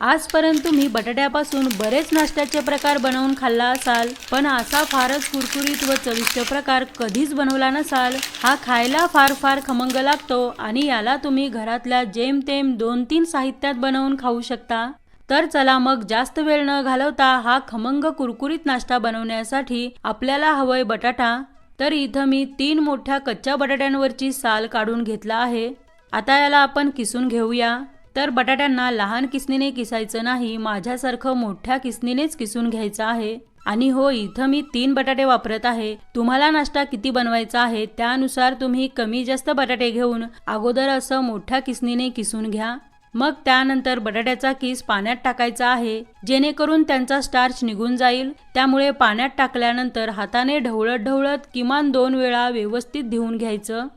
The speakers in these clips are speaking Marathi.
आजपर्यंत तुम्ही बटाट्यापासून बरेच नाश्त्याचे प्रकार बनवून खाल्ला असाल, पण असा फारच कुरकुरीत व चविष्ट प्रकार कधीच बनवला नसाल। हा खायला फार फार खमंग लागतो आणि याला तुम्ही घरातल्या जेमतेम 2-3 साहित्यात बनवून खाऊ शकता। तर चला मग जास्त वेळ न घालवता हा खमंग कुरकुरीत नाश्ता बनवण्यासाठी आपल्याला हवंय बटाटा। तर इथं मी 3 मोठ्या कच्च्या बटाट्यांवरची साल काढून घेतला आहे। आता याला आपण किसून घेऊया। तर बटाट्यांना लहान किसणीने किसायचं नाही, माझ्यासारखं मोठ्या किसणीनेच किसून घ्यायचं आहे। आणि हो, इथं मी 3 बटाटे वापरत आहे। तुम्हाला नाश्ता किती बनवायचा आहे त्यानुसार तुम्ही कमी जास्त बटाटे घेऊन अगोदर असं मोठ्या किसणीने किसून घ्या। मग त्यानंतर बटाट्याचा किस पाण्यात टाकायचा आहे, जेणेकरून त्यांचा स्टार्च निघून जाईल। त्यामुळे पाण्यात टाकल्यानंतर हाताने ढवळत ढवळत किमान 2 वेळा व्यवस्थित धुवून घ्यायचं।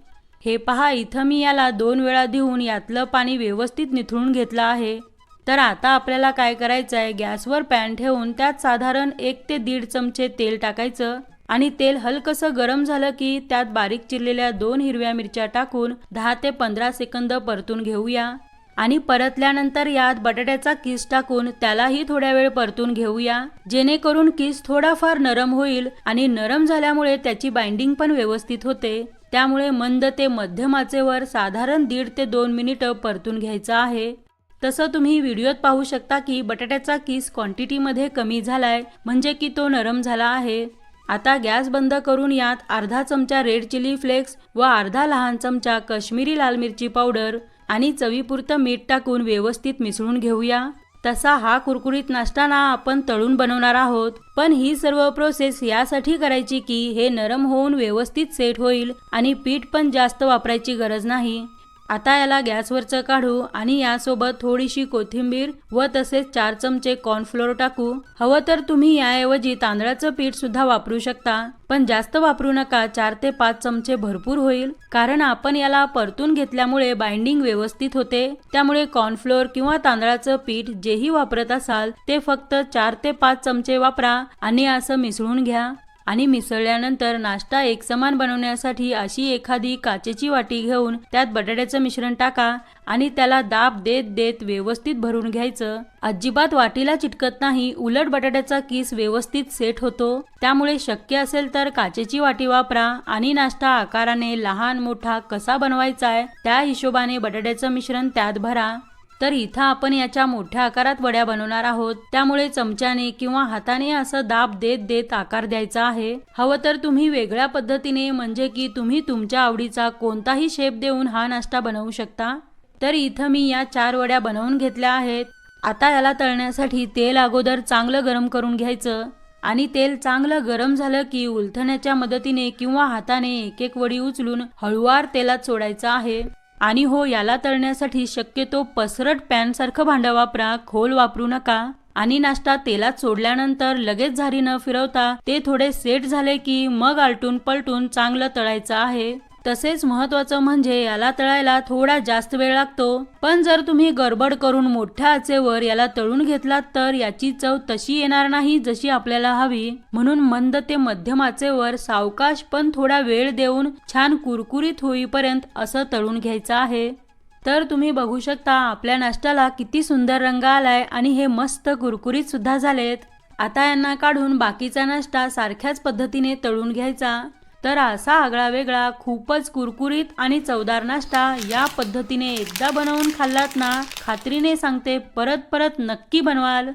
हे पहा, इथं मी याला 2 वेळा धुवून यातलं पाणी व्यवस्थित निथळून घेतलं आहे। तर आता आपल्याला काय करायचं आहे, गॅसवर पॅन ठेवून त्यात साधारण 1 ते 1.5 चमचे तेल टाकायचं आणि तेल हलकसं गरम झालं की त्यात बारीक चिरलेल्या 2 हिरव्या मिरच्या टाकून 10 ते 15 सेकंद परतून घेऊया। आणि परतल्यानंतर यात बटाट्याचा किस टाकून त्यालाही थोड्या वेळ परतून घेऊया, जेणेकरून किस थोडाफार नरम होईल आणि नरम झाल्यामुळे त्याची बाइंडिंग पण व्यवस्थित होते। त्यामुळे मंद ते मध्यम आचेवर साधारण 1.5 ते 2 मिनिटं परतून घ्यायचं आहे। तसं तुम्ही व्हिडिओत पाहू शकता की बटाट्याचा किस क्वांटिटीमध्ये कमी झालाय, म्हणजे की तो नरम झाला आहे। आता गॅस बंद करून यात अर्धा चमचा रेड चिली फ्लेक्स व अर्धा लहान चमचा काश्मीरी लाल मिरची पावडर आणि चवीपुरतं मीठ टाकून व्यवस्थित मिसळून घेऊया। तसा हा कुरकुरीत नाश्ता ना आपण तळून बनवणार आहोत, पण ही सर्व प्रोसेस यासाठी करायची की हे नरम होऊन व्यवस्थित सेट होईल आणि पीठ पण जास्त वापरायची गरज नाही। आता याला गॅसवरचं काढू आणि यासोबत थोडीशी कोथिंबीर व तसेच 4 चमचे कॉर्नफ्लोअर टाकू। हवं तर तुम्ही याऐवजी तांदळाचं पीठ सुद्धा वापरू शकता, पण जास्त वापरू नका, 4 ते 5 चमचे भरपूर होईल। कारण आपण याला परतून घेतल्यामुळे बाइंडिंग व्यवस्थित होते। त्यामुळे कॉर्नफ्लोअर किंवा तांदळाचं पीठ जेही वापरत असाल ते फक्त 4 ते 5 चमचे वापरा आणि असं मिसळून घ्या। आणि मिसळल्यानंतर नाश्ता एकसमान बनवण्यासाठी अशी एखादी काचेची वाटी घेऊन त्यात बटाट्याचं मिश्रण टाका आणि त्याला दाब देत देत व्यवस्थित भरून घ्यायचं। अजिबात वाटीला चिटकत नाही, उलट बटाट्याचा किस व्यवस्थित सेट होतो। त्यामुळे शक्य असेल तर काचेची वाटी वापरा आणि नाश्ता आकाराने लहान मोठा कसा बनवायचा आहे त्या हिशोबाने बटाट्याचं मिश्रण त्यात भरा। तर इथं आपण याच्या मोठ्या आकारात वड्या बनवणार आहोत, त्यामुळे चमच्याने किंवा हाताने असं दाब देत देत आकार द्यायचा आहे। हवं तर तुम्ही वेगळ्या पद्धतीने, म्हणजे की तुम्ही तुमच्या आवडीचा कोणताही शेप देऊन हा नाश्ता बनवू शकता। तर इथं मी या 4 वड्या बनवून घेतल्या आहेत। आता याला तळण्यासाठी तेल अगोदर चांगलं गरम करून घ्यायचं आणि तेल चांगलं गरम झालं की उलथण्याच्या मदतीने किंवा हाताने एक एक वडी उचलून हळूवार तेलात सोडायचं आहे। आणि हो, याला तळण्यासाठी शक्यतो पसरट पॅन सारखं भांडं वापरा, खोल वापरू नका। आणि नाश्ता तेलात सोडल्यानंतर लगेच झारी न फिरवता ते थोडे सेट झाले की मग आलटून पलटून चांगलं तळायचं आहे। तसेच महत्त्वाचं म्हणजे याला तळायला थोडा जास्त वेळ लागतो, पण जर तुम्ही गडबड करून मोठ्या आचेवर याला तळून घेतलात तर याची चव तशी येणार नाही जशी आपल्याला हवी। म्हणून मंद ते मध्यम आचेवर सावकाश पण थोडा वेळ देऊन छान कुरकुरीत होईपर्यंत असं तळून घ्यायचं आहे। तर तुम्ही बघू शकता आपल्या नाश्त्याला किती सुंदर रंग आलाय आणि हे मस्त कुरकुरीत सुद्धा झालेत। आता यांना काढून बाकीचा नाश्ता सारख्याच पद्धतीने तळून घ्यायचा। तर असा आगळा वेगळा खूपच कुरकुरीत आणि चवदार नाश्ता या पद्धतीने एकदा बनवून खाल्लात ना, खात्रीने सांगते परत परत नक्की बनवाल।